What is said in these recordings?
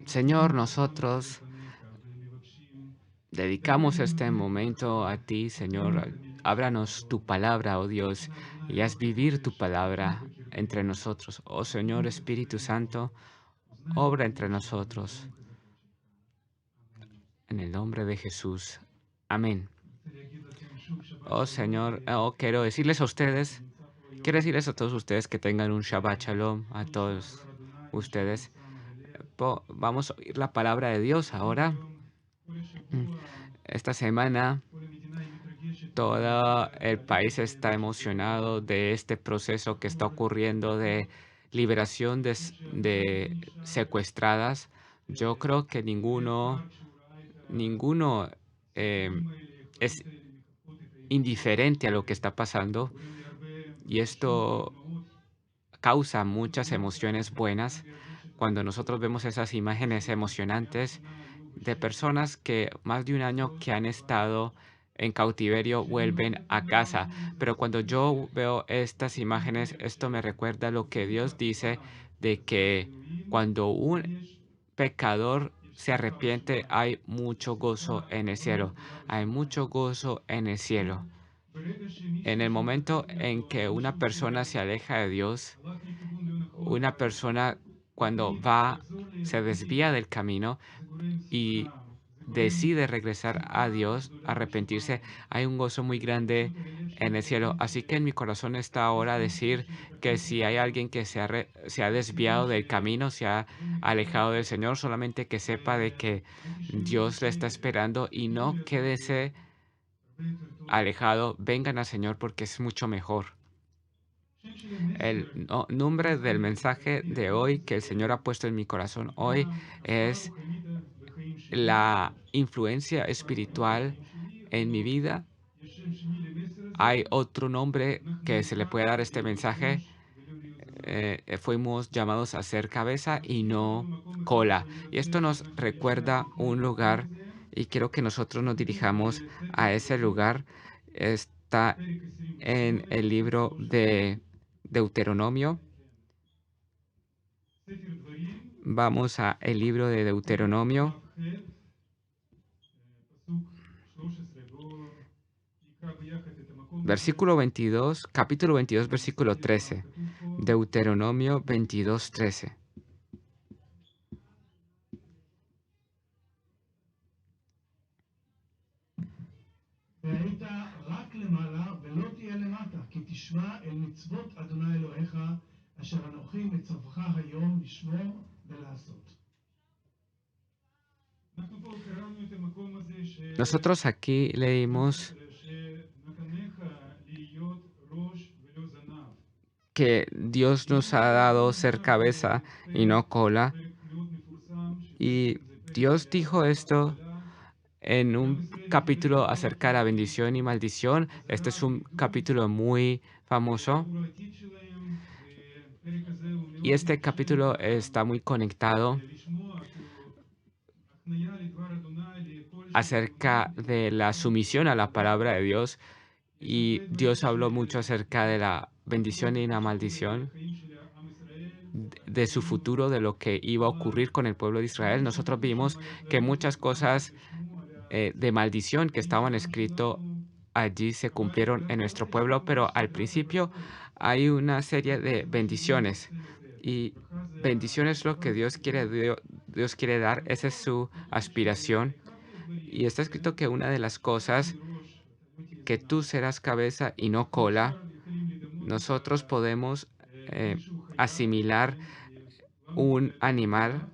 Señor, nosotros dedicamos este momento a ti, Señor. Ábranos tu palabra, oh Dios, y haz vivir tu palabra entre nosotros. Oh Señor Espíritu Santo, obra entre nosotros. En el nombre de Jesús. Amén. Oh Señor, quiero decirles a ustedes, quiero decirles a todos ustedes que tengan un Shabbat Shalom, a todos ustedes. Vamos a oír la palabra de Dios ahora. Mm, Esta semana todo el país está emocionado de este proceso que está ocurriendo de liberación de secuestradas. Yo creo que ninguno es indiferente a lo que está pasando y esto causa muchas emociones buenas cuando nosotros vemos esas imágenes emocionantes de personas que más de un año que han estado en cautiverio vuelven a casa. Pero cuando yo veo estas imágenes, esto me recuerda lo que Dios dice de que cuando un pecador se arrepiente, hay mucho gozo en el cielo. Hay mucho gozo en el cielo. En el momento en que una persona se aleja de Dios, una persona cuando se desvía del camino y decide regresar a Dios, arrepentirse, hay un gozo muy grande en el cielo. Así que en mi corazón está ahora decir que si hay alguien que se ha desviado del camino, se ha alejado del Señor, solamente que sepa de que Dios le está esperando y no quédese alejado, vengan al Señor porque es mucho mejor. El nombre del mensaje de hoy que el Señor ha puesto en mi corazón hoy es la influencia espiritual en mi vida. Hay otro nombre que se le puede dar a este mensaje. Fuimos llamados a ser cabeza y no cola. Y esto nos recuerda un lugar y quiero que nosotros nos dirijamos a ese lugar. Está en el libro de Deuteronomio. Vamos a el libro de Deuteronomio, versículo 22, capítulo 22, versículo 13. Deuteronomio 22, 13. והיית רק למעלה ולא תהיה למטה, כי תשמע אל מצוות אדוני אלוהיך, אשר אנוכי מצווך היום לשמור ולעשות. Nosotros aquí leímos que Dios nos ha dado ser cabeza y no cola. Y Dios dijo esto en un capítulo acerca de la bendición y maldición. Este es un capítulo muy famoso y este capítulo está muy conectado acerca de la sumisión a la palabra de Dios y Dios habló mucho acerca de la bendición y la maldición, de su futuro, de lo que iba a ocurrir con el pueblo de Israel. Nosotros vimos que muchas cosas de maldición que estaban escrito allí se cumplieron en nuestro pueblo, pero al principio hay una serie de bendiciones y bendiciones es lo que Dios quiere dar, esa es su aspiración. Y está escrito que una de las cosas que tú serás cabeza y no cola, nosotros podemos asimilar un animal.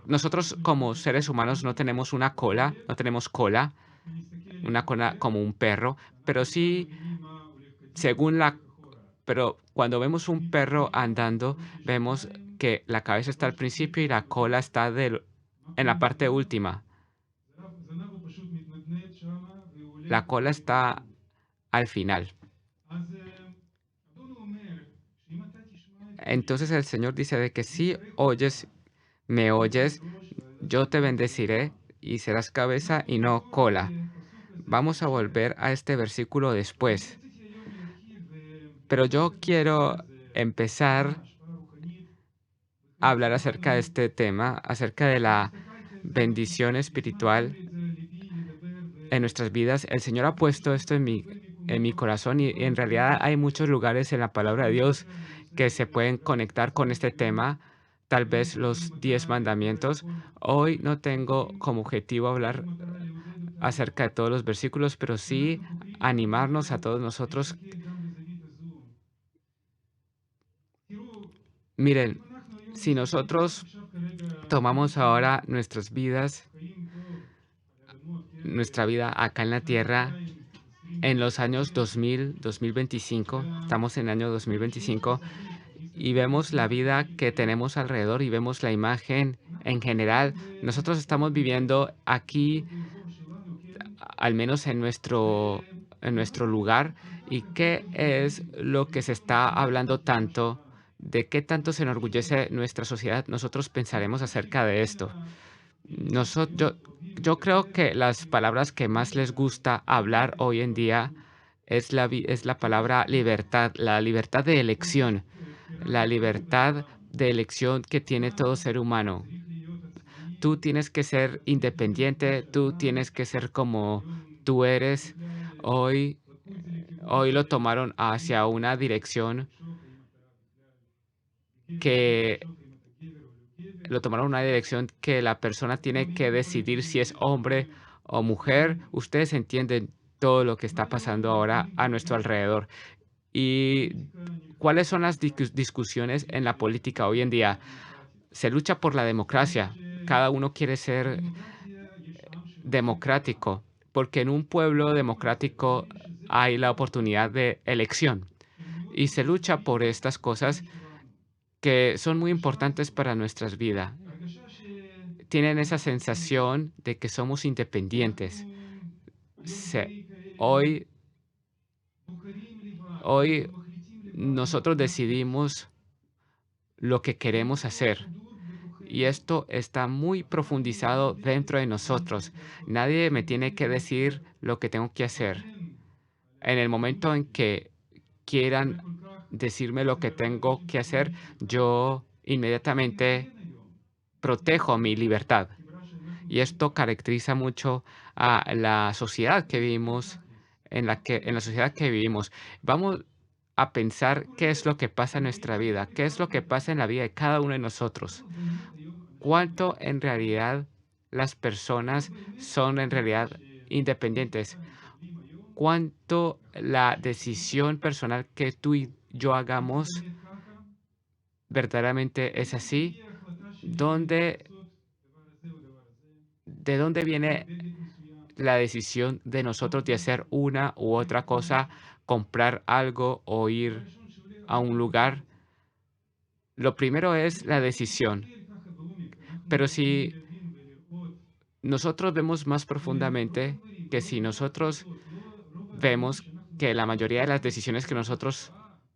Nosotros como seres humanos no tenemos una cola, no tenemos cola, una cola como un perro, pero sí, según pero cuando vemos un perro andando, vemos que la cabeza está al principio y la cola está en la parte última. La cola está al final. Entonces el Señor dice de que si me oyes, yo te bendeciré y serás cabeza y no cola. Vamos a volver a este versículo después. Pero yo quiero empezar hablar acerca de este tema, acerca de la bendición espiritual en nuestras vidas. El Señor ha puesto esto en mi corazón y en realidad hay muchos lugares en la palabra de Dios que se pueden conectar con este tema, tal vez los 10 mandamientos. Hoy no tengo como objetivo hablar acerca de todos los versículos, pero sí animarnos a todos nosotros. Miren, si nosotros tomamos ahora nuestras vidas, nuestra vida acá en la tierra, en los años 2025, estamos en el año 2025, y vemos la vida que tenemos alrededor y vemos la imagen en general, nosotros estamos viviendo aquí, al menos en nuestro lugar, y qué es lo que se está hablando tanto, de qué tanto se enorgullece nuestra sociedad, nosotros pensaremos acerca de esto. Noso- yo, yo creo que las palabras que más les gusta hablar hoy en día es la palabra libertad, la libertad de elección, la libertad de elección que tiene todo ser humano. Tú tienes que ser independiente, tú tienes que ser como tú eres. Hoy, hoy lo tomaron hacia una dirección que que la persona tiene que decidir si es hombre o mujer. Ustedes entienden todo lo que está pasando ahora a nuestro alrededor. ¿Y cuáles son las discusiones en la política hoy en día? Se lucha por la democracia. Cada uno quiere ser democrático, porque en un pueblo democrático hay la oportunidad de elección. Y se lucha por estas cosas que son muy importantes para nuestras vidas. Tienen esa sensación de que somos independientes. Se- hoy, hoy nosotros decidimos lo que queremos hacer. Y esto está muy profundizado dentro de nosotros. Nadie me tiene que decir lo que tengo que hacer. En el momento en que quieran decirme lo que tengo que hacer, yo inmediatamente protejo mi libertad. Y esto caracteriza mucho a la sociedad que vivimos, en la sociedad que vivimos. Vamos a pensar qué es lo que pasa en nuestra vida, qué es lo que pasa en la vida de cada uno de nosotros. Cuánto en realidad las personas son en realidad independientes. Cuánto la decisión personal que tú y yo hagamos verdaderamente es así. ¿Dónde, de dónde viene la decisión de nosotros de hacer una u otra cosa, comprar algo o ir a un lugar? Lo primero es la decisión, pero si nosotros vemos más profundamente, que si nosotros vemos que la mayoría de las decisiones que nosotros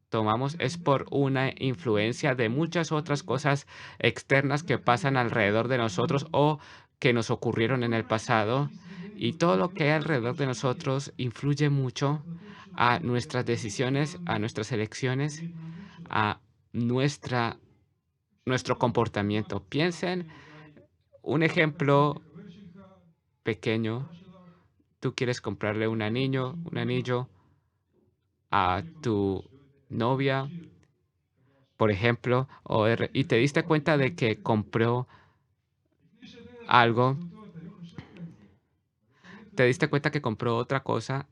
tomamos es por una influencia de muchas otras cosas externas que pasan alrededor de nosotros o que nos ocurrieron en el pasado. Y todo lo que hay alrededor de nosotros influye mucho a nuestras decisiones, a nuestras elecciones, a nuestra, nuestro comportamiento. Piensen un ejemplo pequeño. Tú quieres comprarle un anillo a tu novia, por ejemplo, y te diste cuenta de que compró algo, te diste cuenta que compró otra cosa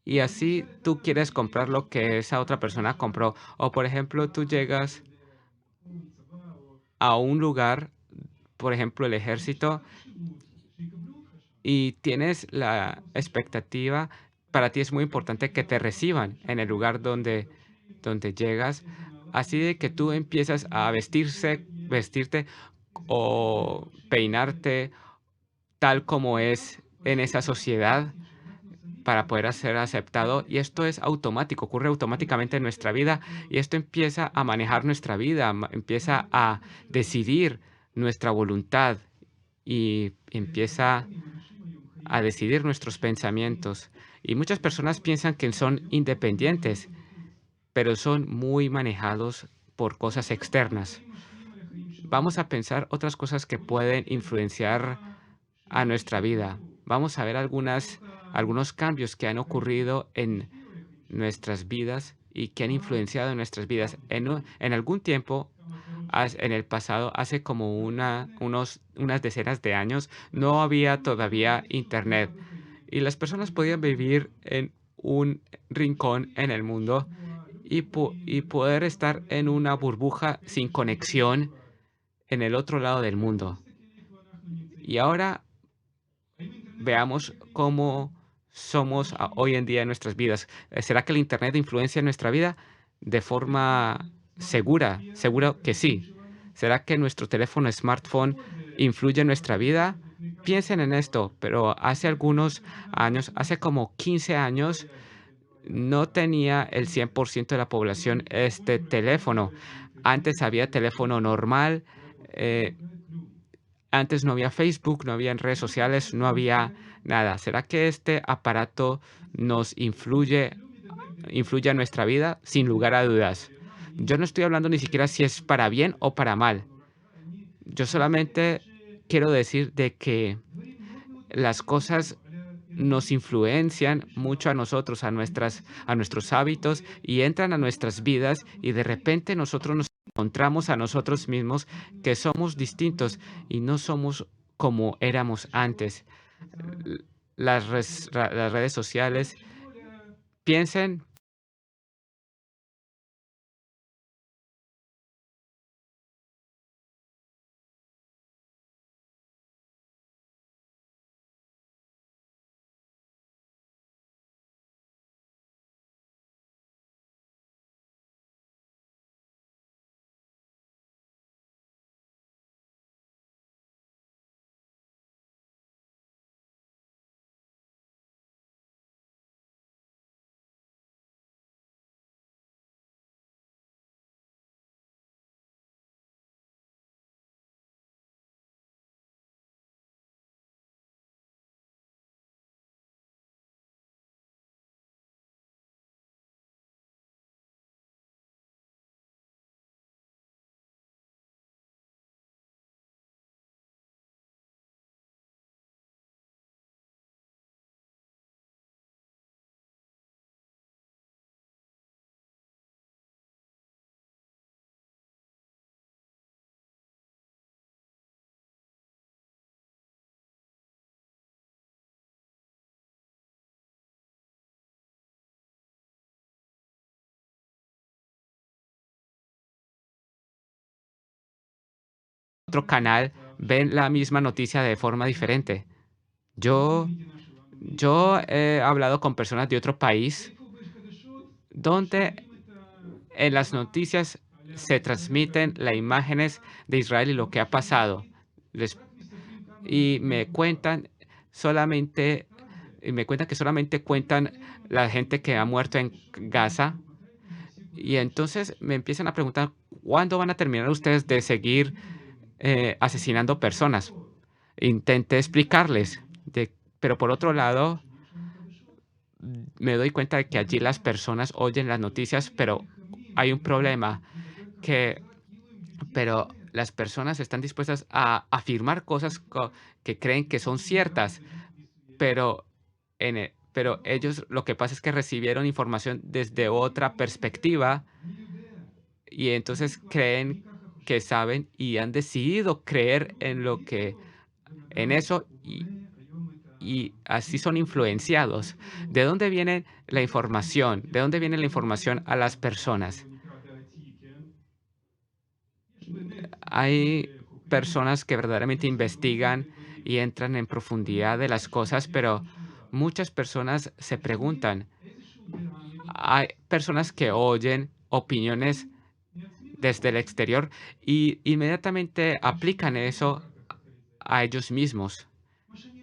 y así tú quieres comprar lo que esa otra persona compró. O por ejemplo, tú llegas a un lugar, por ejemplo, el ejército, y tienes la expectativa, para ti es muy importante que te reciban en el lugar donde llegas, así de que tú empiezas a vestirte o peinarte tal como es en esa sociedad para poder ser aceptado. Y esto es automático, ocurre automáticamente en nuestra vida y esto empieza a manejar nuestra vida, empieza a decidir nuestra voluntad y empieza a decidir nuestros pensamientos. Y muchas personas piensan que son independientes, pero son muy manejados por cosas externas. vamos a pensar otras cosas que pueden influenciar a nuestra vida. Vamos a ver algunos cambios que han ocurrido en nuestras vidas y que han influenciado en nuestras vidas. En algún tiempo, en el pasado, hace como unas decenas de años, no había todavía internet y las personas podían vivir en un rincón en el mundo y poder estar en una burbuja sin conexión en el otro lado del mundo. Y ahora veamos cómo somos hoy en día en nuestras vidas. ¿Será que el Internet influencia en nuestra vida de forma segura? Seguro que sí. ¿Será que nuestro teléfono smartphone influye en nuestra vida? Piensen en esto, pero hace algunos años, hace como 15 años, no tenía el 100% de la población este teléfono. Antes había teléfono normal, eh, antes no había Facebook, no había redes sociales, no había nada. ¿Será que este aparato nos influye en nuestra vida? Sin lugar a dudas. Yo no estoy hablando ni siquiera si es para bien o para mal. Yo solamente quiero decir de que las cosas nos influencian mucho a nosotros, a nuestros hábitos y entran a nuestras vidas y de repente nosotros nos encontramos a nosotros mismos que somos distintos y no somos como éramos antes. L- las redes sociales, piensen otro canal, ven la misma noticia de forma diferente. Yo, yo he hablado con personas de otro país donde en las noticias se transmiten las imágenes de Israel y lo que ha pasado. Les- y me cuentan solamente, y me cuentan que solamente cuentan la gente que ha muerto en Gaza. Y entonces me empiezan a preguntar, ¿cuándo van a terminar ustedes de seguir asesinando personas? Intenté explicarles, pero por otro lado, me doy cuenta de que allí las personas oyen las noticias, pero hay un problema, que pero las personas están dispuestas a afirmar cosas que creen que son ciertas, pero, pero ellos lo que pasa es que recibieron información desde otra perspectiva y entonces creen que saben y han decidido creer en eso y así son influenciados. ¿De dónde viene la información? ¿De dónde viene la información a las personas? Hay personas que verdaderamente investigan y entran en profundidad de las cosas, pero muchas personas se preguntan, hay personas que oyen opiniones desde el exterior y inmediatamente aplican eso a ellos mismos.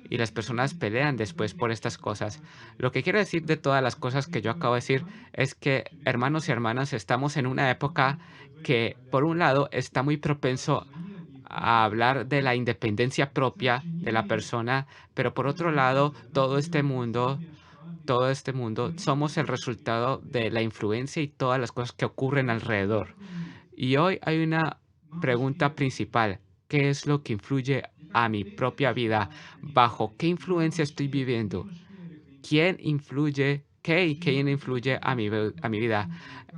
Y las personas pelean después por estas cosas. Lo que quiero decir de todas las cosas que yo acabo de decir es que, hermanos y hermanas, estamos en una época que, por un lado, está muy propenso a hablar de la independencia propia de la persona, pero por otro lado, todo este mundo, somos el resultado de la influencia y todas las cosas que ocurren alrededor. Y hoy hay una pregunta principal. ¿Qué es lo que influye a mi propia vida? ¿Bajo qué influencia estoy viviendo? ¿Quién influye, qué y quién influye a mi vida?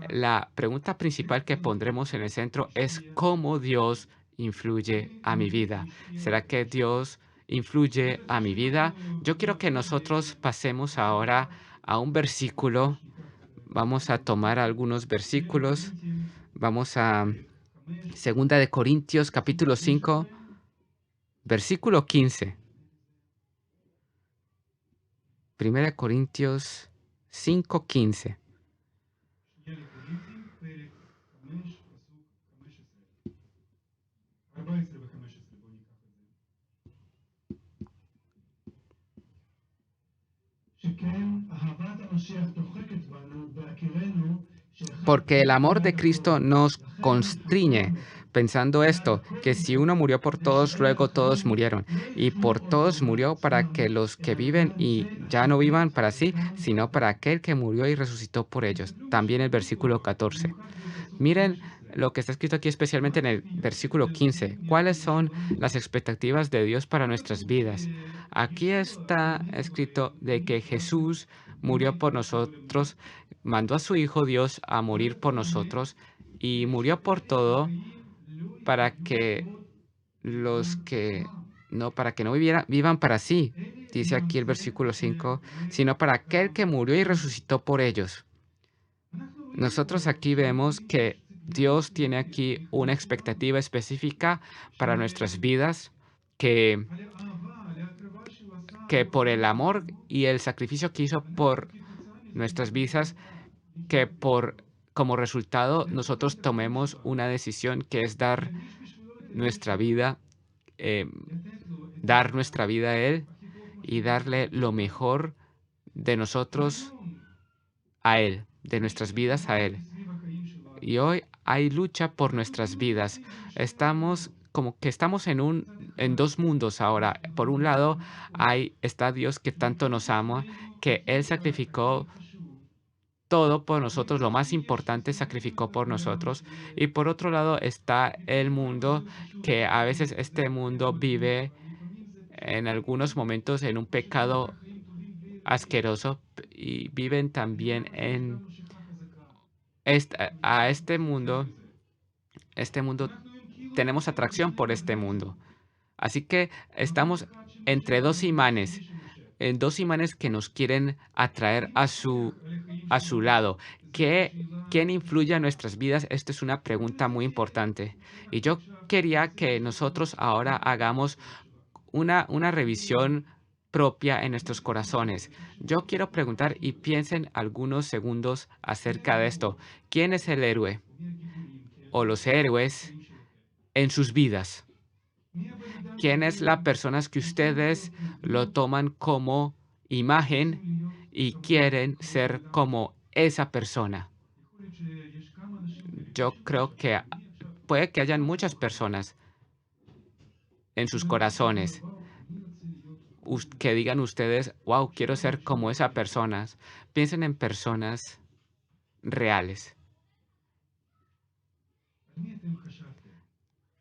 La pregunta principal que pondremos en el centro es cómo Dios influye a mi vida. ¿Será que Dios influye a mi vida? Yo quiero que nosotros pasemos ahora a un versículo. Vamos a tomar algunos versículos. Vamos a Segunda de Corintios, capítulo 5, versículo 15. Primera de Corintios 5, 15. שנייה לקורינתים, פרק 5, פסוק 15. 14 ו-15, בואו ניקח את זה. שכן אהבת המשיח דוחקת בנו בהכירנו שאחד Porque el amor מות de הכל. Cristo nos לכן constriñe, נכתוב, pensando ואז esto, הכל que si נברא, uno murió por todos, להישאר luego todos החיים murieron. לא Y יחיו por עוד todos עבור murió para עצמם, que los que אלא viven למען y זה ya אשר no vivan מת para sí, וקם sino para לחיים. aquel que murió y resucitó por ellos. תסתכלו מה También el שכתוב versículo פה, 14. במיוחד בפסוק Miren 15. lo que está escrito aquí, especialmente en מה el ציפינו versículo של אלוהים 15. ¿Cuáles מימים son שבאנו? las expectativas de Dios para nuestras כתוב vidas? Aquí שישוע, está אלוהים escrito de אלוהים que יתברך, Jesús murió הוליד por את העולמות, nosotros, mandó a su Hijo Dios a morir por ורצה nosotros y murió por שאלה todo החיים לא para יקבלו que עוד los לעצמם. que no, para que no vivan para sí, אלה dice הם aquí el זה versículo 5, שרואה sino para aquel אותם que murió y בחיים. resucitó por ellos. אנחנו רואים Nosotros פה aquí vemos שלאלוהים que יש ציפייה Dios tiene aquí una לכבוד כולנו, expectativa específica para nuestras שעל vidas, que, האהבה, על ההקרבה שהוא עשה que por el עבורנו amor בעולמות, y el sacrificio que hizo אנחנו por כתוצאה מזה nuestras נקבל vidas, זכות que לחיות por איתו, como resultado לחיות nosotros את החיים tomemos שלנו, una decisión que es dar להקדיש בשבילו את החיים nuestra שלנו, vida, eh, לתת לו את dar nuestra vida a Él הכי טוב מה y שיש darle בחיים lo שלנו. mejor de nosotros והיום a Él, de יש nuestras vidas a מאבק Él. סביב החיים שלנו. Y hoy hay lucha por אנחנו nuestras כאילו vidas. נמצאים בין שני Estamos עולמות. como que estamos מצד en אחד, dos mundos ahora. Por un אהבה lado, עמוקה, está Dios que tanto nos והקריב ama, בשבילנו que Él את הכי sacrificó חשוב. todo por nosotros, lo ומצד más שני יש importante סימנים sacrificó por בעולם nosotros. Y por otro lado está el שלפעמים כמה mundo, זה חשוב que a ולפעמים veces זה este mundo מדהים, vive אבל לפעמים זה פשוט en algunos מדהים, momentos en un ושחיים pecado רק חיים טובים בלי אלוהים. asqueroso y viven ונראה también בזה יש גם משיכה חזקה. a אנחנו ניזכר בזה. este mundo אנחנו היום כאילו tenemos נמצאים בין atracción שני por este מגנטים. mundo. Así que מגנט estamos אחד entre שמושך dos והמגנט imanes, השני שמושך. en dos imanes que nos quieren atraer מי משפיע על החיים a su שלנו? lado. זו השאלה ¿Quién influye a החשובה. nuestras vidas? Esta es una בואו pregunta muy ננסה importante. Y לקחת yo עכשיו, quería ננסה que לעשות לנו nosotros ahora בדיקה hagamos בראש שלנו. una רגע, revisión propia en בואו nuestros corazones. תחשבו Yo quiero מה preguntar y האירוע, piensen algunos segundos מי acerca de esto. הגיבור ¿Quién es el héroe ומי הגיבורים, כן, o los héroes בחיים שלכם. en sus vidas? מי הבן אדם ¿Quién es שאתם las personas que רוצים ustedes להיות lo כדמות, toman como imagen רוצים להיות y כמוהו, quieren כמו הבן ser אדם הזה? como esa persona? יכול להיות שיש כמה אנשים כאלה. Yo תחשבו creo que עכשיו, מי עכשיו puede que hayan קפץ muchas לכם? personas en sus שבן אדם שאתה אומר, corazones וואו, אני רוצה להיות כמו הבן que אדם digan הזה. ustedes, wow, quiero תחשבו ser como במחשבה esa כזאת. persona. Piensen en personas reales. על מי אתם חשבתם?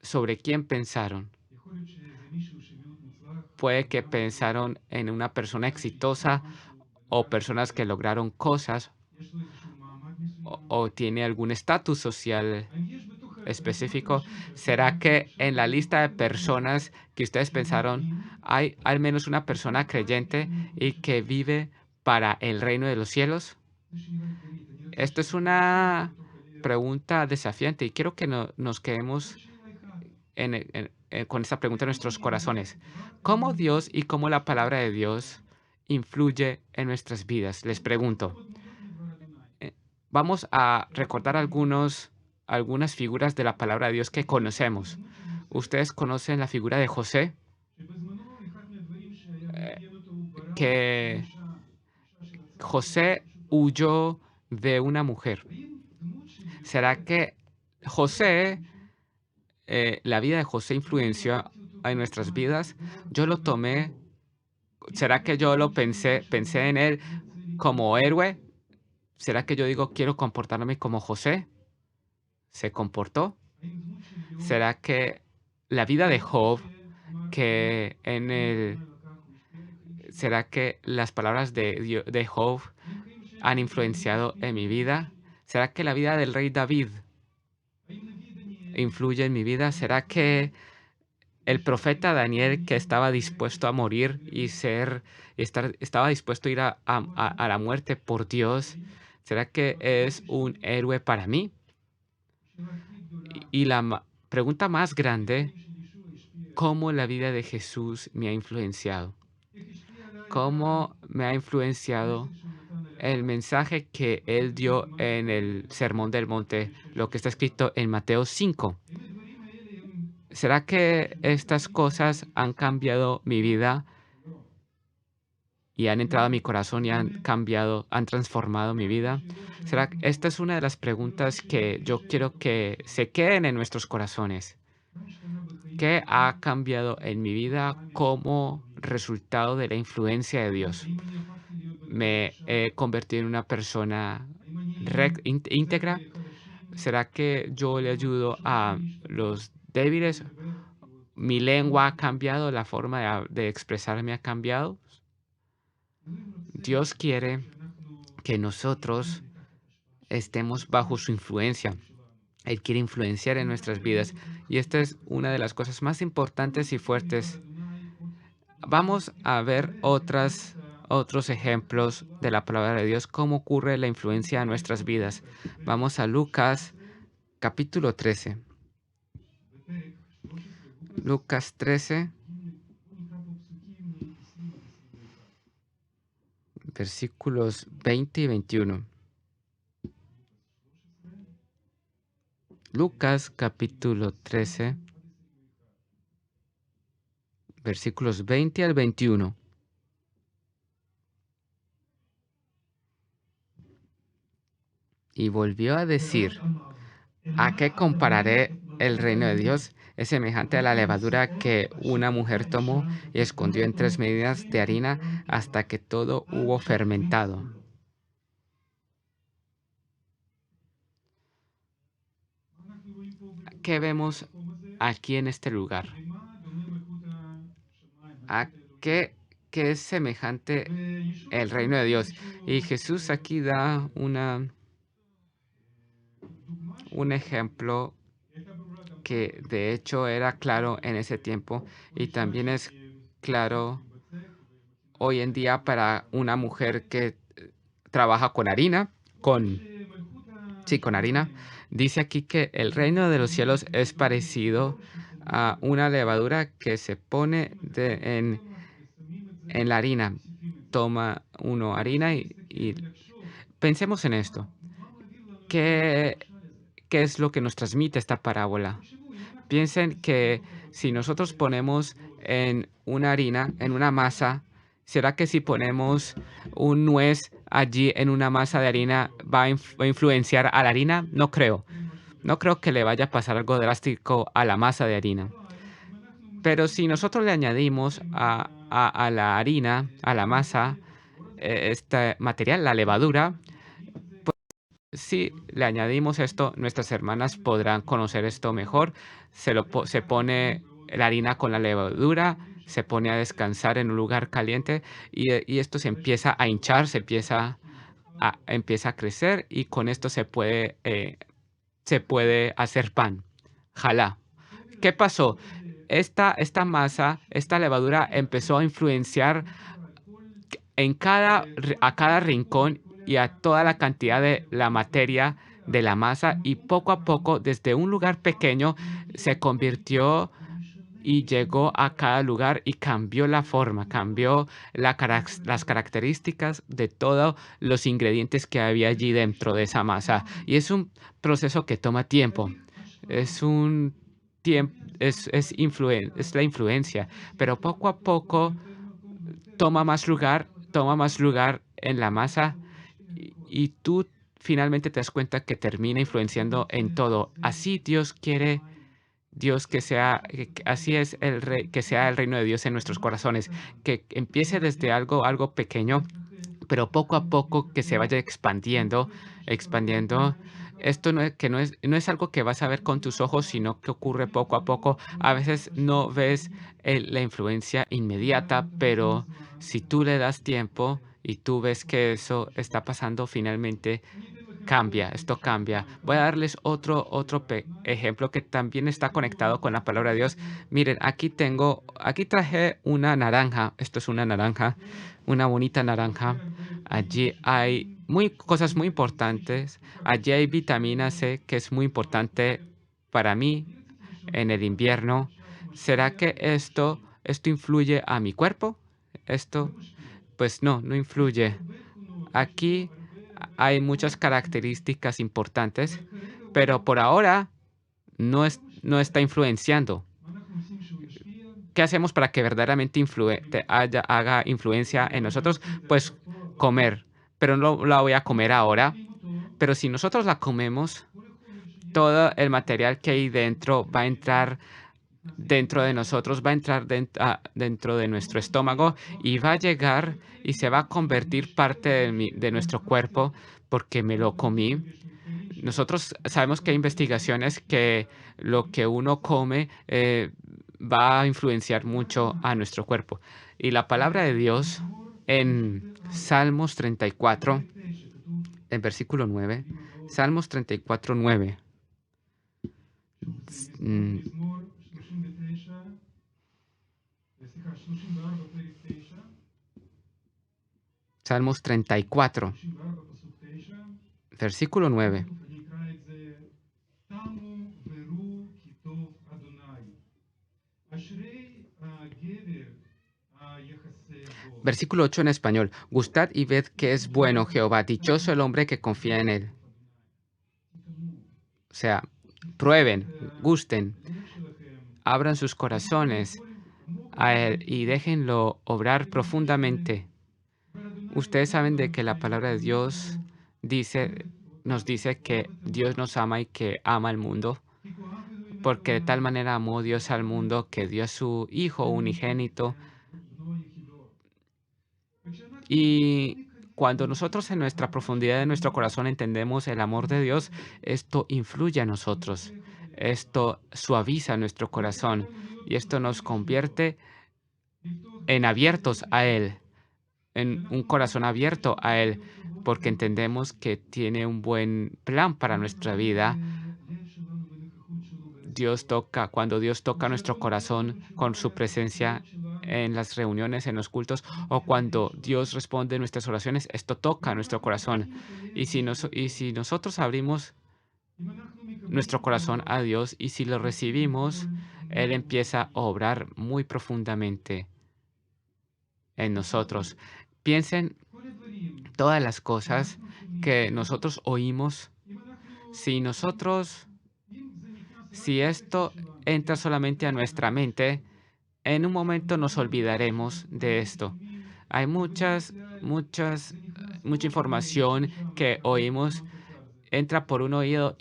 ¿Sobre quién pensaron? יכול להיות שזה מישהו שמאוד מוצלח, Puede que וגם יש לו pensaron en una persona אולי איזשהו exitosa מעמד שהוא o מגיע personas que אליו, lograron cosas יש לו איזשהו מעמד מסוים. o tiene algún estatus social האם יש בתוך רשימת específico. אנשים שאתם ¿Será que en la חשבתם lista de קודם לכן personas que ustedes שהם pensaron יהודים, hay al menos una persona ופתאום קפץ creyente לכם מישהו y que בשם? vive para el reino de los cielos? זו שאלה עקרונית, אני רוצה Esto es שתחשבו una בתוך הלב. pregunta desafiante y quiero que nos זו quedemos שאלה אחת. con esta pregunta en איפה nuestros אני עומד? corazones. רק ¿Cómo אני Dios y cómo la palabra de וחברי Dios שלנו. influye en nuestras vidas? Les pregunto. עוד דמויות מדבר אדוני. Vamos a רק recordar דמות algunas figuras de la palabra de Dios que conocemos. דמות שנמצאת, ¿Ustedes conocen la figura de José? שבזמנו אחד מהדברים שהיה Eh, מאפיין אותו, הוא ברח que מאישה שרצתה אותו, José פשוט huyó de una mujer. האם דמות ¿Será שיוצאת que מהחיים José, שלנו, la vida de José אני influenció לקחתי אותו en כדוגמה nuestras vidas? לגיבור Yo lo גדול tomé. כמוהו. מי ¿Será que yo lo הדמות שאני pensé en עכשיו él רוצה להיות como כמוהו? héroe? ¿Será que yo digo quiero comportarme como José? ¿Se comportó? ¿Será que la vida de Job, que en el será que las palabras de Job han influenciado en mi vida? ¿Será que la vida del rey David influye en mi vida? ¿Será que el profeta Daniel, que estaba dispuesto a morir y estaba dispuesto a ir a la muerte por Dios, será que es un héroe para mí? Y la pregunta más grande, ¿cómo la vida de Jesús me ha influenciado? ¿Cómo me ha influenciado el mensaje que él dio en el Sermón del Monte, lo que está escrito en Mateo 5? ¿Será que estas cosas han cambiado mi vida y han entrado a mi corazón y han cambiado, han transformado mi vida? Esta es una de las preguntas que yo quiero que se queden en nuestros corazones. ¿Qué ha cambiado en mi vida como resultado de la influencia de Dios? ¿Me he convertido en una persona íntegra? ¿Será que yo le ayudo a los débiles? ¿Mi lengua ha cambiado? ¿La forma de expresarme ha cambiado? Dios quiere que nosotros estemos bajo su influencia. Él quiere influenciar en nuestras vidas. Y esta es una de las cosas más importantes y fuertes. Vamos a ver otros ejemplos de la palabra de Dios, cómo ocurre la influencia en nuestras vidas. Vamos a Lucas capítulo 13. Lucas 13, versículos 20 y 21. Lucas capítulo 13, versículos 20 al 21. Y volvió a decir: ¿a qué compararé el reino de Dios? Es semejante a la levadura que una mujer tomó y escondió en 3 medidas de harina hasta que todo hubo fermentado. ¿Qué vemos aquí en este lugar? ¿A qué es semejante el reino de Dios? Y Jesús aquí da un ejemplo que de hecho era claro en ese tiempo y también es claro hoy en día para una mujer que trabaja con harina, sí, con harina. Dice aquí que el reino de los cielos es parecido a una levadura que se pone en la harina. Toma uno harina y pensemos en esto. ¿Qué, ¿Qué es lo que nos transmite esta parábola? Piensen que si nosotros ponemos en una harina, en una masa, ¿será que si ponemos un nuez allí en una masa de harina va a influenciar a la harina? No creo. No creo que le vaya a pasar algo drástico a la masa de harina. Pero si nosotros le añadimos a la harina, a la masa, este material, la levadura, si le añadimos esto, nuestras hermanas podrán conocer esto mejor. Se pone la harina con la levadura, se pone a descansar en un lugar caliente y esto se empieza a hinchar, empieza a crecer y con esto se puede hacer pan. Jalá. ¿Qué pasó? Esta masa, esta levadura empezó a influenciar a cada rincón y a toda la cantidad de la materia de la masa y poco a poco desde un lugar pequeño se convirtió y llegó a cada lugar y cambió la forma, cambió las características de todos los ingredientes que había allí dentro de esa masa. Y es un proceso que toma tiempo. Es un tiempo, es la influencia, pero poco a poco toma más lugar en la masa y tú finalmente te das cuenta que termina influenciando en todo. Así Dios quiere, Dios así es que sea el reino de Dios en nuestros corazones, que empiece desde algo pequeño, pero poco a poco que se vaya expandiendo Esto no es algo que vas a ver con tus ojos, sino que ocurre poco a poco. A veces no ves la influencia inmediata, pero si tú le das tiempo y tú ves que eso está pasando, finalmente cambia, esto cambia. Voy a darles otro ejemplo que también está conectado con la palabra de Dios. Miren, aquí traje una naranja. Esto es una naranja, una bonita naranja. Allí hay cosas muy importantes. Allí hay vitamina C, que es muy importante para mí en el invierno. ¿Será que esto influye a mi cuerpo? Esto, pues no, no influye. Aquí hay muchas características importantes, pero por ahora no está influenciando. ¿Qué hacemos para que verdaderamente haga influencia en nosotros? Pues comer, pero no la voy a comer ahora. Pero si nosotros la comemos, todo el material que hay dentro va a entrar dentro de nosotros, va a entrar dentro de nuestro estómago y va a llegar y se va a convertir parte de nuestro cuerpo porque me lo comí. Nosotros sabemos que hay investigaciones que lo que uno come va a influenciar mucho a nuestro cuerpo. Y la palabra de Dios en Salmos 34, en versículo 9, Salmos 34, 9. mm, Salmos 34, versículo 9. Versículo 8 en español. Gustad y ved que es bueno Jehová, dichoso el hombre que confía en él. O sea, prueben, gusten, abran sus corazones a él y déjenlo obrar profundamente. Ustedes saben de que la palabra de Dios dice, nos dice que Dios nos ama y que ama al mundo, porque de tal manera amó Dios al mundo que dio a su Hijo unigénito. Y cuando nosotros en nuestra profundidad de nuestro corazón entendemos el amor de Dios, esto influye a nosotros. Esto suaviza nuestro corazón y esto nos convierte en abiertos a Él, en un corazón abierto a Él, porque entendemos que tiene un buen plan para nuestra vida. Cuando Dios toca nuestro corazón con su presencia en las reuniones, en los cultos, o cuando Dios responde nuestras oraciones, esto toca nuestro corazón. Y si nosotros abrimos nuestro corazón a Dios y si lo recibimos, Él empieza a obrar muy profundamente en nosotros. Piensen todas las cosas que nosotros oímos. Si nosotros, si esto entra solamente a nuestra mente, en un momento nos olvidaremos de esto. Hay mucha información que oímos, entra por un oído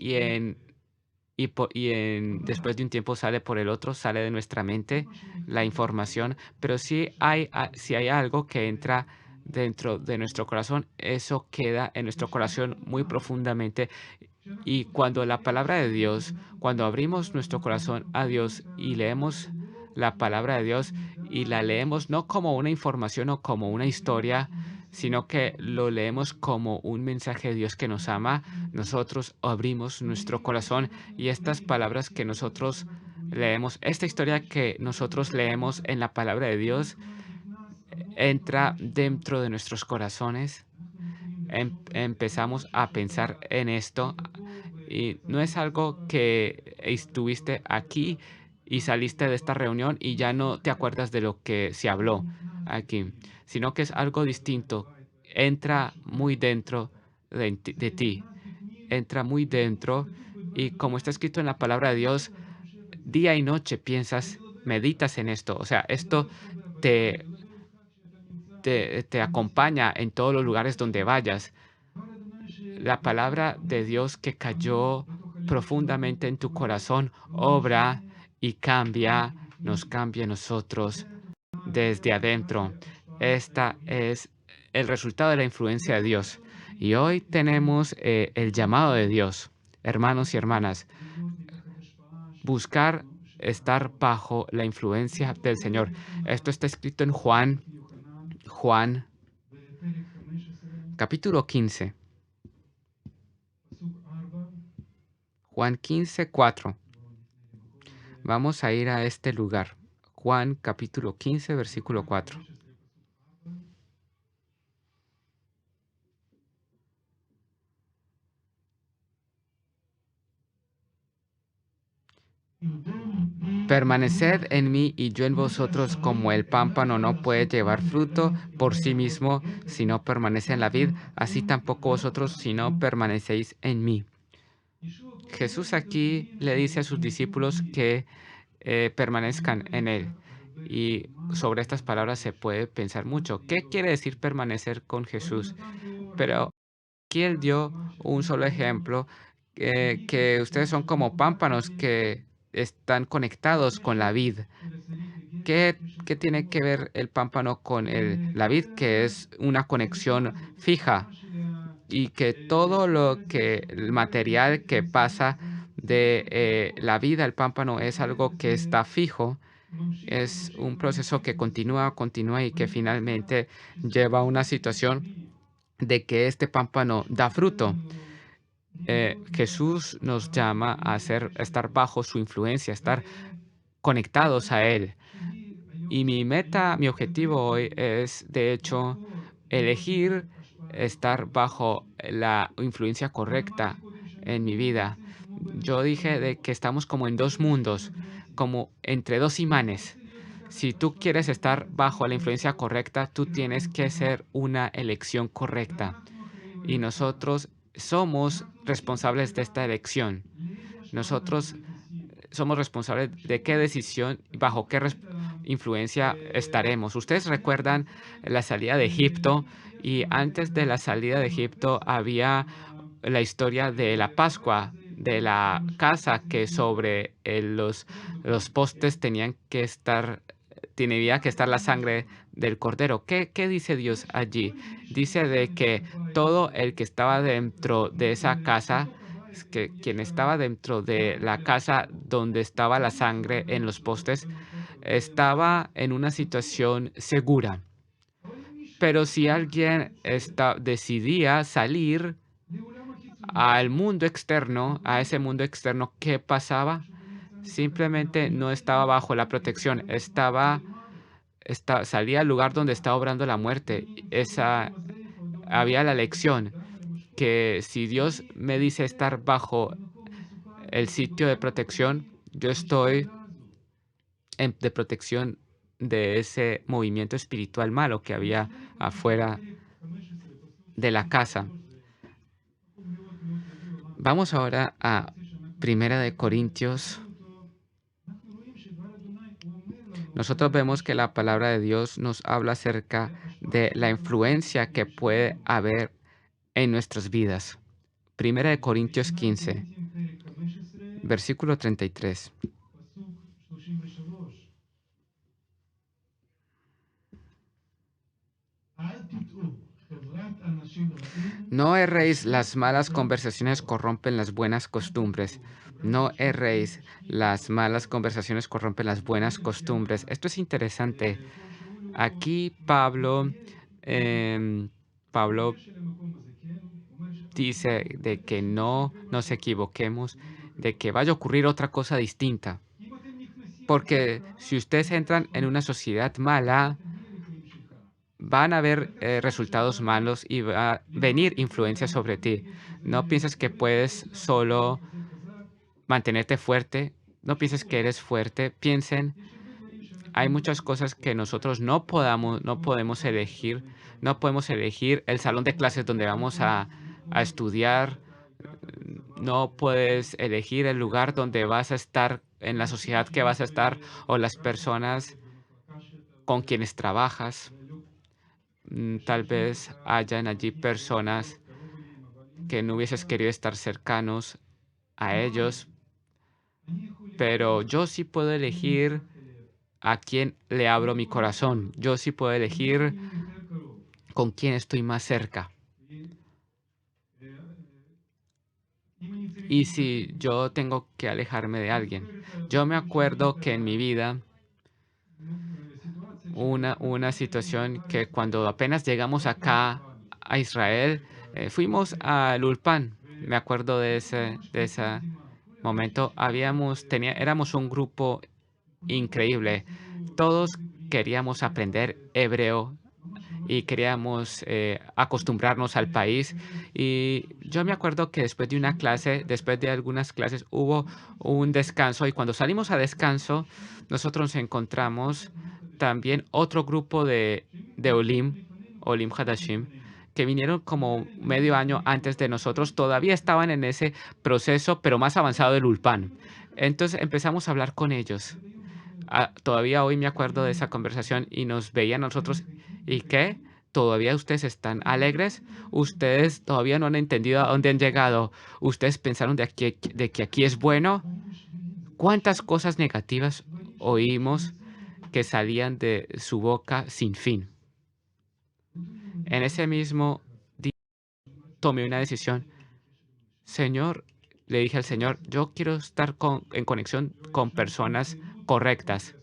después de un tiempo sale por el otro, sale de nuestra mente la información, pero si hay algo que entra dentro de nuestro corazón, eso queda en nuestro corazón muy profundamente. Y cuando la palabra de Dios, cuando abrimos nuestro corazón a Dios y leemos la palabra de Dios y la leemos no como una información o como una historia, sino que lo leemos como un mensaje de Dios que nos ama, nosotros abrimos nuestro corazón y estas palabras que nosotros leemos, esta historia que nosotros leemos en la palabra de Dios, entra dentro de nuestros corazones. Empezamos a pensar en esto y no es algo que estuviste aquí y saliste de esta reunión y ya no te acuerdas de lo que se habló aquí, sino que es algo distinto. Entra muy dentro de ti, entra muy dentro y como está escrito en la palabra de Dios, día y noche piensas, meditas en esto. O sea, esto te, te acompaña en todos los lugares donde vayas. La palabra de Dios que cayó profundamente en tu corazón obra y nos cambia a nosotros desde adentro. Esta es el resultado de la influencia de Dios. Y hoy tenemos el llamado de Dios. hermanos y hermanas, buscar estar bajo la influencia del Señor. Esto está escrito en Juan capítulo 15. Juan 15:4. Vamos a ir a este lugar. Juan capítulo 15, versículo 4. Permaneced en mí y yo en vosotros, como el pámpano no puede llevar fruto por sí mismo si no permanece en la vid, así tampoco vosotros si no permanecéis en mí. Jesús aquí le dice a sus discípulos que permanezcan en Él. Y sobre estas palabras se puede pensar mucho. ¿Qué quiere decir permanecer con Jesús? Pero aquí Él dio un solo ejemplo, que ustedes son como pámpanos que están conectados con la vid. ¿Qué tiene que ver el pámpano con la vid? Que es una conexión fija y que todo el material que pasa de la vida al pámpano es algo que está fijo, es un proceso que continúa, continúa y que finalmente lleva a una situación de que este pámpano da fruto. Jesús nos llama a estar bajo su influencia, estar conectados a Él. Y mi meta, mi objetivo hoy es, de hecho, elegir estar bajo la influencia correcta en mi vida. Yo dije de que estamos como en dos mundos, como entre dos imanes. Si tú quieres estar bajo la influencia correcta, tú tienes que hacer una elección correcta. Y nosotros somos responsables de esta elección. Nosotros somos responsables de qué decisión, bajo qué influencia estaremos. Ustedes recuerdan la salida de Egipto y antes de la salida de Egipto había la historia de la Pascua, de la casa que sobre los postes tenía que estar la sangre del cordero. ¿Qué dice Dios allí? Dice de que todo el que estaba dentro de esa casa, es que quien estaba dentro de la casa donde estaba la sangre en los postes, estaba en una situación segura. Pero si alguien decidía salir al mundo externo, a ese mundo externo, ¿qué pasaba? Simplemente no estaba bajo la protección, salía al lugar donde estaba obrando la muerte. Había la lección que si Dios me dice estar bajo el sitio de protección, yo estoy de protección de ese movimiento espiritual malo que había afuera de la casa. Vamos ahora a Primera de Corintios. Nosotros vemos que la palabra de Dios nos habla acerca de la influencia que puede haber en nuestras vidas. Primera de Corintios 15, versículo 33. No erréis, las malas conversaciones corrompen las buenas costumbres. No erréis, las malas conversaciones corrompen las buenas costumbres. Esto es interesante. Aquí Pablo dice de que no nos equivoquemos, de que vaya a ocurrir otra cosa distinta. Porque si ustedes entran en una sociedad mala, van a haber resultados malos y va a venir influencia sobre ti. No pienses que puedes solo mantenerte fuerte. No pienses que eres fuerte. Piensen, hay muchas cosas que nosotros no podemos elegir. No podemos elegir el salón de clases donde vamos a estudiar. No puedes elegir el lugar donde vas a estar, en la sociedad que vas a estar o las personas con quienes trabajas. Tal vez hayan allí personas que no hubieses querido estar cercanos a ellos, pero yo sí puedo elegir a quién le abro mi corazón. Yo sí puedo elegir con quién estoy más cerca. y si yo tengo que alejarme de alguien. Yo me acuerdo que en mi vida una situación que cuando apenas llegamos acá a Israel, fuimos al Ulpan. Me acuerdo de ese momento. Éramos un grupo increíble. Todos queríamos aprender hebreo y queríamos acostumbrarnos al país. Y yo me acuerdo que después de algunas clases, hubo un descanso y cuando salimos a descanso, nosotros nos encontramos también otro grupo de Olim Hadashim, que vinieron como medio año antes de nosotros, todavía estaban en ese proceso, pero más avanzado del Ulpan. Entonces empezamos a hablar con ellos. Todavía hoy me acuerdo de esa conversación y nos veían a nosotros. ¿Y qué? ¿Todavía ustedes están alegres? ¿Ustedes todavía no han entendido a dónde han llegado? ¿Ustedes pensaron de que aquí es bueno? ¿Cuántas cosas negativas oímos que salían de su boca sin fin? En ese mismo día tomé una decisión. Señor, le dije al Señor, yo quiero estar en conexión con personas correctas.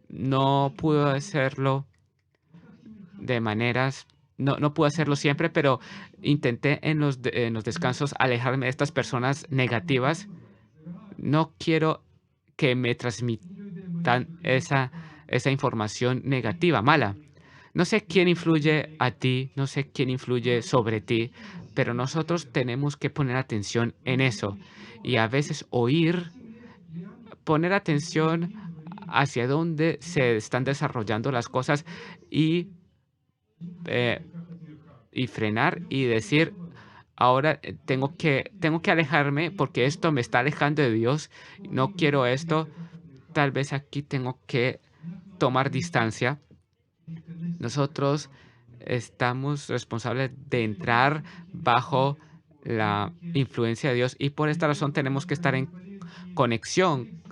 No pude hacerlo de maneras, no pude hacerlo siempre, pero intenté en los descansos alejarme de estas personas negativas. No quiero que me transmitan esa información negativa, mala. No sé quién influye a ti, no sé quién influye sobre ti, pero nosotros tenemos que poner atención en eso y a veces poner atención hacia dónde se están desarrollando las cosas y eh, frenar y decir, ahora tengo que alejarme porque esto me está alejando de Dios, no quiero esto, tal vez aquí tengo que tomar distancia. Nosotros estamos responsables de entrar bajo la influencia de Dios y por esta razón tenemos que estar en conexión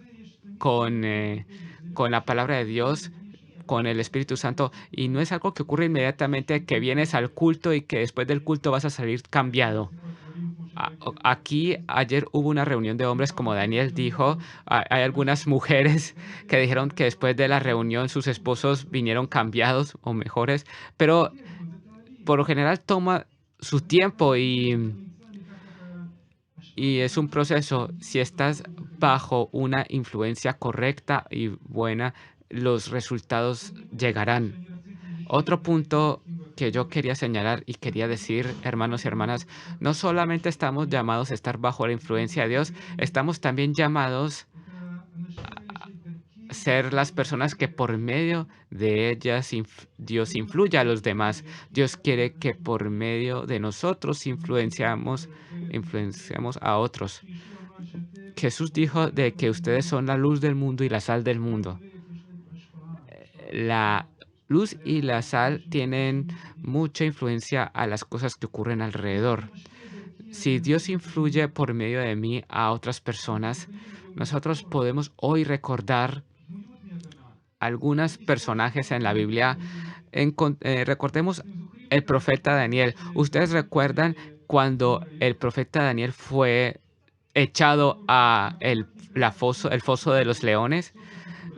con, eh, con la palabra de Dios, con el Espíritu Santo, y no es algo que ocurre inmediatamente, que vienes al culto y que después del culto vas a salir cambiado. Aquí ayer hubo una reunión de hombres, como Daniel dijo, hay algunas mujeres que dijeron que después de la reunión sus esposos vinieron cambiados o mejores, pero por lo general toma su tiempo y es un proceso. Si estás bajo una influencia correcta y buena, los resultados llegarán. Otro punto que yo quería señalar y quería decir, hermanos y hermanas, no solamente estamos llamados a estar bajo la influencia de Dios, estamos también llamados a ser las personas que por medio de ellas Dios influya a los demás. Dios quiere que por medio de nosotros influenciamos a otros. Jesús dijo de que ustedes son la luz del mundo y la sal del mundo. La luz y la sal tienen mucha influencia a las cosas que ocurren alrededor. Si Dios influye por medio de mí a otras personas, nosotros podemos hoy recordar algunos personajes en la Biblia. Recordemos el profeta Daniel. ¿Ustedes recuerdan cuando el profeta Daniel fue echado a el foso de los leones?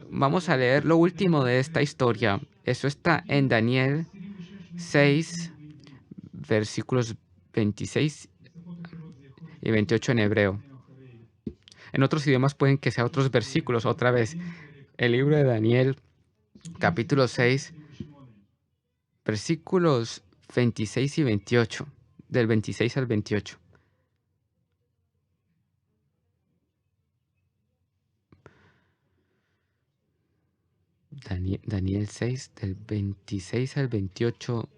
Vamos a leer lo último de esta historia. Eso está en Daniel 6, versículos 26 y 28 en hebreo. En otros idiomas pueden que sea otros versículos. Otra vez, el libro de Daniel, capítulo 6, versículos 26 y 28, del 26 al 28. Daniel 6, del 26 al 28,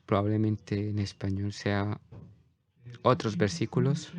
probablemente en español sea otros versículos.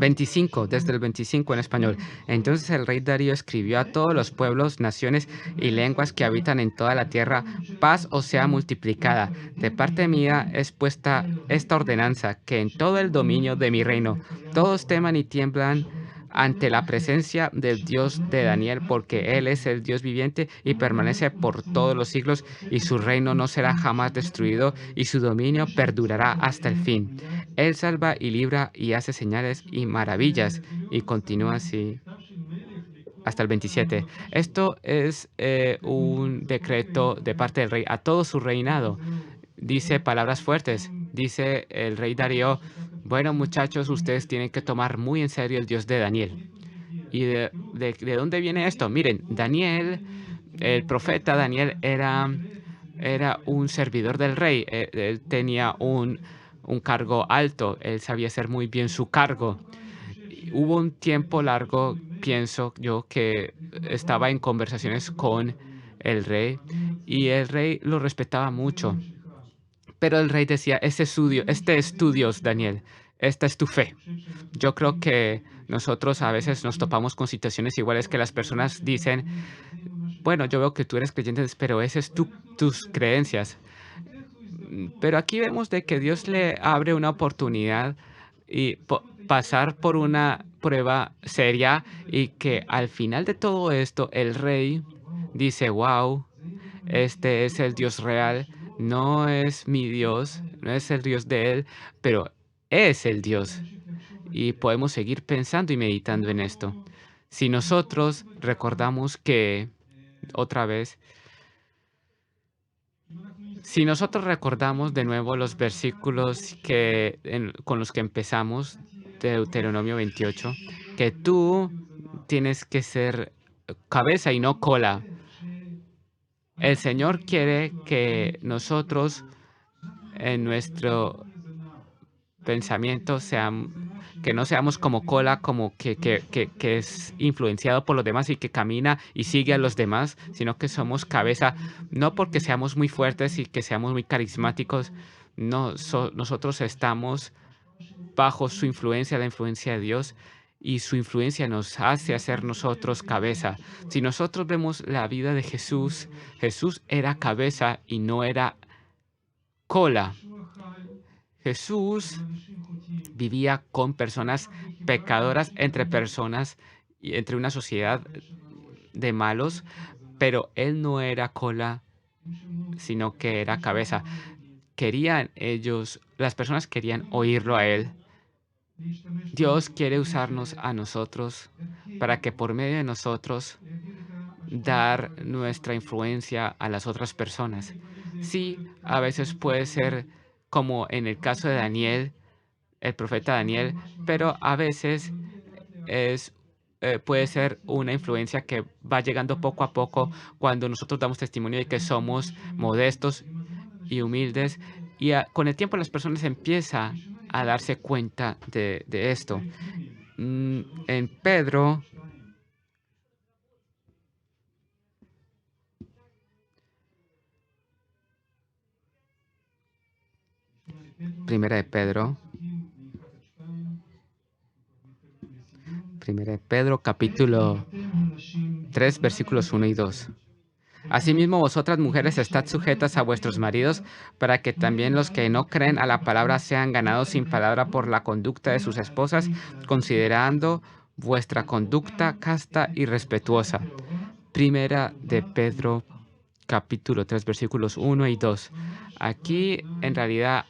25, desde el 25 en español. Entonces el rey Darío escribió a todos los pueblos, naciones y lenguas que habitan en toda la tierra: paz os sea multiplicada. De parte mía es puesta esta ordenanza, que en todo el dominio de mi reino todos teman y tiemblan ante la presencia del Dios de Daniel, porque Él es el Dios viviente y permanece por todos los siglos, y su reino no será jamás destruido, y su dominio perdurará hasta el fin. Él salva y libra y hace señales y maravillas. Y continúa así hasta el 27. Esto es un decreto de parte del rey a todo su reinado. Dice palabras fuertes. Dice el rey Darío: bueno, muchachos, ustedes tienen que tomar muy en serio el Dios de Daniel. ¿Y de dónde viene esto? Miren, Daniel, el profeta Daniel era un servidor del rey. Él tenía un cargo alto. Él sabía hacer muy bien su cargo. Y hubo un tiempo largo, pienso yo, que estaba en conversaciones con el rey y el rey lo respetaba mucho. Pero el rey decía: este es tu Dios, Daniel. Esta es tu fe. Yo creo que nosotros a veces nos topamos con situaciones iguales, que las personas dicen: bueno, yo veo que tú eres creyente, pero ese es tus creencias. Pero aquí vemos de que Dios le abre una oportunidad y pasar por una prueba seria, y que al final de todo esto el rey dice: wow, este es el Dios real, no es mi Dios, no es el Dios de él, pero es el Dios. Y podemos seguir pensando y meditando en esto. Si nosotros recordamos que, otra vez, si nosotros recordamos de nuevo los versículos con los que empezamos, de Deuteronomio 28, que tú tienes que ser cabeza y no cola. El Señor quiere que nosotros en nuestro pensamiento que no seamos como cola, como que es influenciado por los demás y que camina y sigue a los demás, sino que somos cabeza, no porque seamos muy fuertes y que seamos muy carismáticos. No, nosotros estamos bajo su influencia, la influencia de Dios, y su influencia nos hace hacer nosotros cabeza. Si nosotros vemos la vida de Jesús, Jesús era cabeza y no era cola. Jesús vivía con personas pecadoras, entre personas y entre una sociedad de malos, pero él no era cola, sino que era cabeza. Las personas querían oírlo a él. Dios quiere usarnos a nosotros para que por medio de nosotros dar nuestra influencia a las otras personas. Sí, a veces puede ser como en el caso de Daniel, el profeta Daniel, pero a veces es, puede ser una influencia que va llegando poco a poco cuando nosotros damos testimonio de que somos modestos y humildes, y con el tiempo las personas empiezan a darse cuenta de esto. En Pedro, primera de Pedro, capítulo 3, versículos 1 y 2. Asimismo, vosotras mujeres, estad sujetas a vuestros maridos, para que también los que no creen a la palabra sean ganados sin palabra por la conducta de sus esposas, considerando vuestra conducta casta y respetuosa. Primera de Pedro, capítulo 3, versículos 1 y 2. Aquí, en realidad,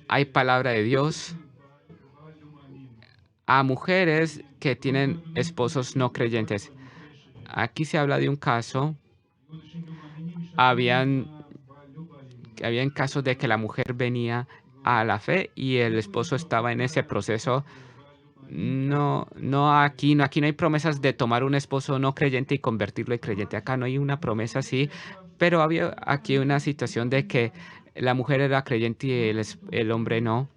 hay palabra de Dios a mujeres que tienen esposos no creyentes. Aquí se habla de un caso. Habían casos de que la mujer venía a la fe y el esposo estaba en ese proceso. Aquí no hay promesas de tomar un esposo no creyente y convertirlo en creyente. Acá no hay una promesa así, pero había aquí una situación de que la mujer era creyente y el hombre no.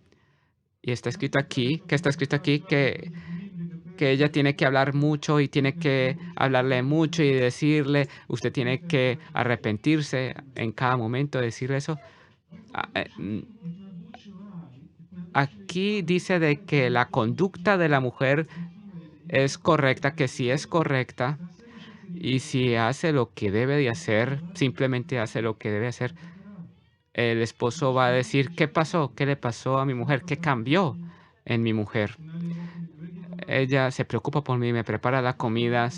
Y está escrito aquí que ella tiene que hablar mucho y tiene que hablarle mucho y decirle: usted tiene que arrepentirse en cada momento, decirle eso. Ah, aquí dice de que la conducta de la mujer es correcta, que si es correcta y si hace lo que debe de hacer, simplemente hace lo que debe hacer, el esposo va a decir, ¿qué pasó? ¿Qué le pasó a mi mujer? ¿Qué cambió en mi mujer? Ella se preocupa por mí, me prepara la comida,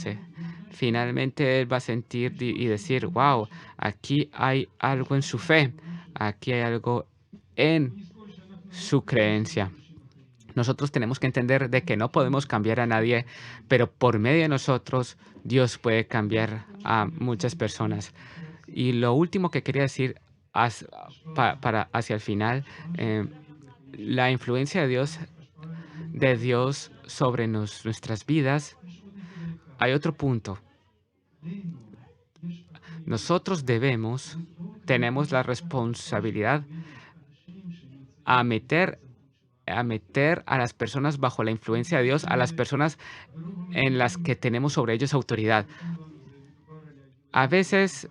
finalmente él va a sentir y decir, wow, aquí hay algo en su fe, aquí hay algo en su creencia. Nosotros tenemos que entender de que no podemos cambiar a nadie, pero por medio de nosotros Dios puede cambiar a muchas personas. Y lo último que quería decir has- para hacia el final, eh, la influencia de Dios sobre nuestras vidas. Hay otro punto. Nosotros tenemos la responsabilidad a meter, a meter a las personas bajo la influencia de Dios, a las personas en las que tenemos sobre ellos autoridad. A veces,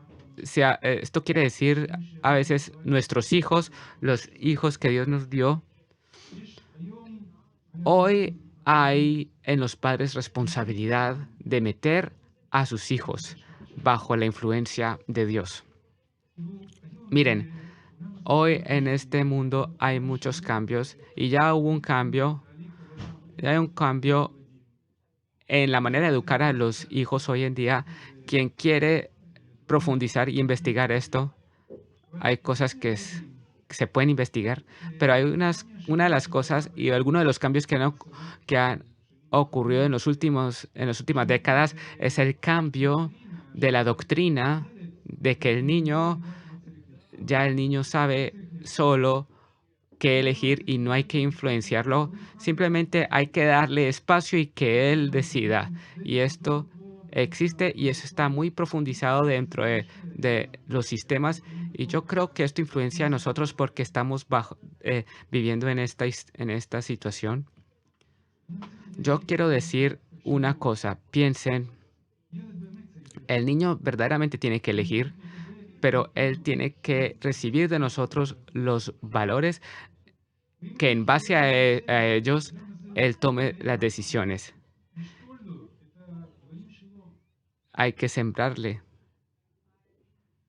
esto quiere decir, a veces nuestros hijos, los hijos que Dios nos dio, hoy hay en los padres responsabilidad de meter a sus hijos bajo la influencia de Dios. Miren, hoy en este mundo hay muchos cambios y ya hay un cambio en la manera de educar a los hijos hoy en día. Quien quiere profundizar y investigar esto, hay cosas que se pueden investigar, pero hay una de las cosas y algunos de los cambios que han ocurrido en las últimas décadas es el cambio de la doctrina de que el niño sabe solo qué elegir y no hay que influenciarlo, simplemente hay que darle espacio y que él decida. Y esto existe y eso está muy profundizado dentro de los sistemas y yo creo que esto influencia a nosotros porque estamos viviendo en esta situación. Yo quiero decir una cosa, piensen, el niño verdaderamente tiene que elegir, pero él tiene que recibir de nosotros los valores que en base a ellos él tome las decisiones. Hay que sembrarle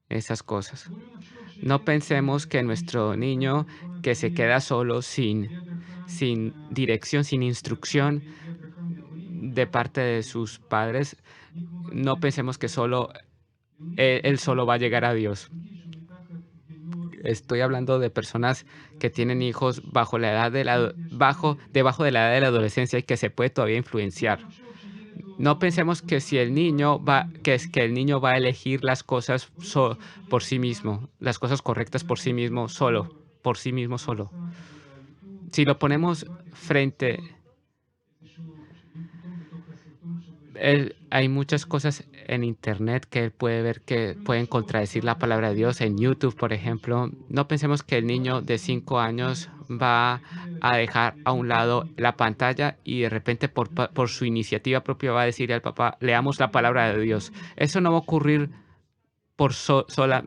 esas cosas. No pensemos que nuestro niño que se queda solo sin dirección, sin instrucción de parte de sus padres, no pensemos que solo él solo va a llegar a Dios. Estoy hablando de personas que tienen hijos debajo de la edad de la adolescencia y que se puede todavía influenciar. No pensemos que si el niño que el niño va a elegir las cosas por sí mismo, las cosas correctas por sí mismo solo, por sí mismo solo. Si lo ponemos frente, hay muchas cosas en internet que él puede ver que pueden contradecir la palabra de Dios. En YouTube, por ejemplo, no pensemos que el niño de 5 años va a dejar a un lado la pantalla y de repente por su iniciativa propia va a decirle al papá, leamos la palabra de Dios. Eso no va a ocurrir por sola.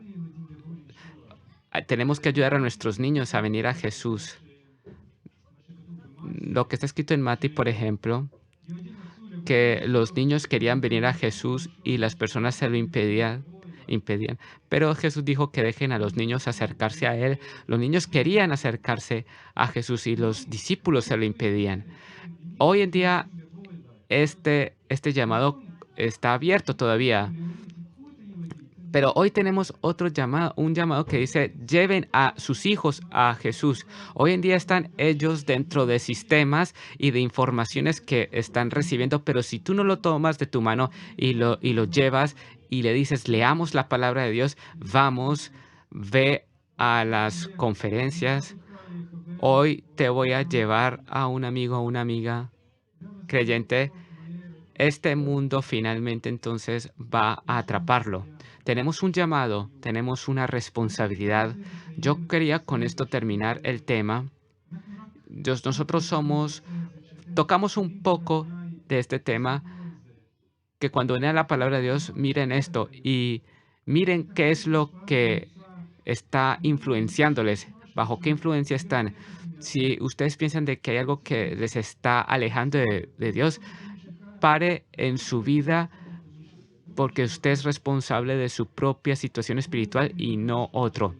Tenemos que ayudar a nuestros niños a venir a Jesús. Lo que está escrito en Mati, por ejemplo, que los niños querían venir a Jesús y las personas se lo impedían. Pero Jesús dijo que dejen a los niños acercarse a Él. Los niños querían acercarse a Jesús y los discípulos se lo impedían. Hoy en día este llamado está abierto todavía. Pero hoy tenemos otro llamado, un llamado que dice, lleven a sus hijos a Jesús. Hoy en día están ellos dentro de sistemas y de informaciones que están recibiendo, pero si tú no lo tomas de tu mano y lo llevas y le dices, leamos la palabra de Dios, vamos, ve a las conferencias. Hoy te voy a llevar a un amigo o una amiga creyente. Este mundo finalmente entonces va a atraparlo. Tenemos un llamado, tenemos una responsabilidad. Yo quería con esto terminar el tema. Nosotros tocamos un poco de este tema, que cuando lean la palabra de Dios, miren esto y miren qué es lo que está influenciándoles, bajo qué influencia están. Si ustedes piensan de que hay algo que les está alejando de Dios, pare en su vida porque usted es responsable de su propia situación espiritual y no otro.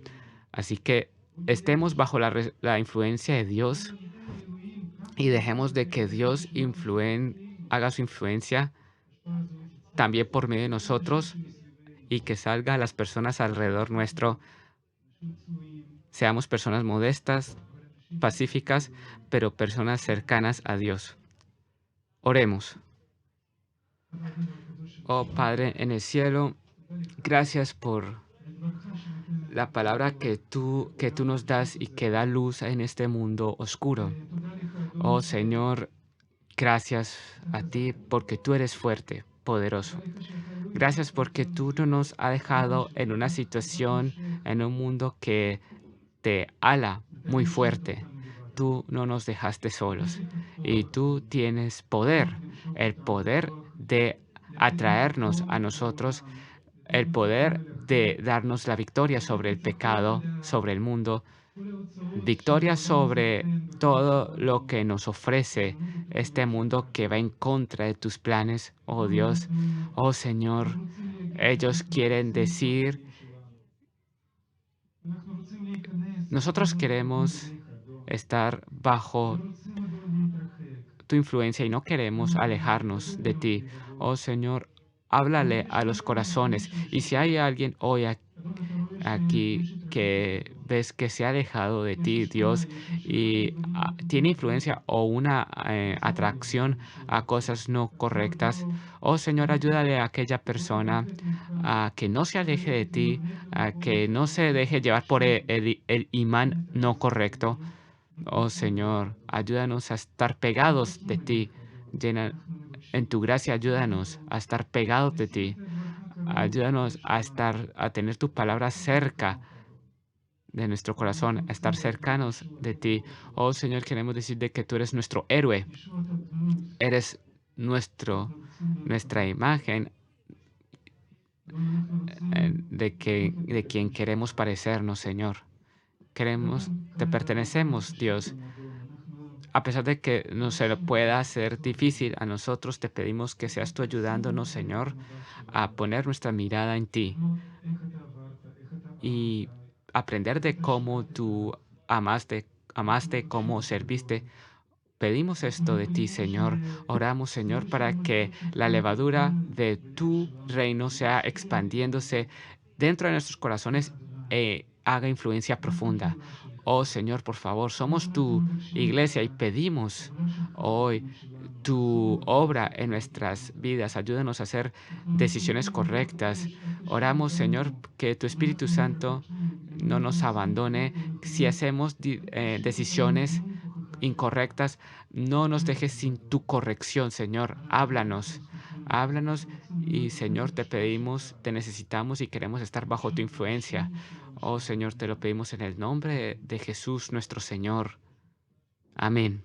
Así que estemos bajo la influencia de Dios y dejemos de que Dios haga su influencia también por medio de nosotros y que salga a las personas alrededor nuestro. Seamos personas modestas, pacíficas, pero personas cercanas a Dios. Oremos. Oh Padre en el cielo, gracias por la palabra que tú nos das y que da luz en este mundo oscuro. Oh Señor, gracias a ti porque tú eres fuerte, poderoso. Gracias porque tú no nos has dejado en una situación, en un mundo que te ala muy fuerte. Tú no nos dejaste solos y tú tienes poder, el poder de atraernos a nosotros, el poder de darnos la victoria sobre el pecado, sobre el mundo, victoria sobre todo lo que nos ofrece este mundo que va en contra de tus planes, oh Dios, oh Señor. Ellos quieren decir, nosotros queremos estar bajo tu influencia y no queremos alejarnos de ti. Oh Señor, háblale a los corazones. Y si hay alguien hoy aquí que ves que se ha alejado de ti, Dios, y tiene influencia o una atracción a cosas no correctas, oh Señor, ayúdale a aquella persona a que no se aleje de ti, a que no se deje llevar por el imán no correcto. Oh Señor, ayúdanos a estar pegados de ti. Llena, en tu gracia, ayúdanos a estar pegados de ti. Ayúdanos a tener tu palabra cerca de nuestro corazón, a estar cercanos de ti. Oh Señor, queremos decirte que tú eres nuestro héroe, eres nuestra imagen de quien queremos parecernos, Señor. Te pertenecemos, Dios. A pesar de que nos se lo pueda hacer difícil a nosotros, te pedimos que seas tú ayudándonos, Señor, a poner nuestra mirada en ti y aprender de cómo tú amaste, cómo serviste. Pedimos esto de ti, Señor. Oramos, Señor, para que la levadura de tu reino sea expandiéndose dentro de nuestros corazones e haga influencia profunda. Oh, Señor, por favor, somos tu iglesia y pedimos hoy tu obra en nuestras vidas. Ayúdanos a hacer decisiones correctas. Oramos, Señor, que tu Espíritu Santo no nos abandone si hacemos decisiones incorrectas. No nos dejes sin tu corrección, Señor. Háblanos, háblanos y, Señor, te pedimos, te necesitamos y queremos estar bajo tu influencia. Oh, Señor, te lo pedimos en el nombre de Jesús, nuestro Señor. Amén.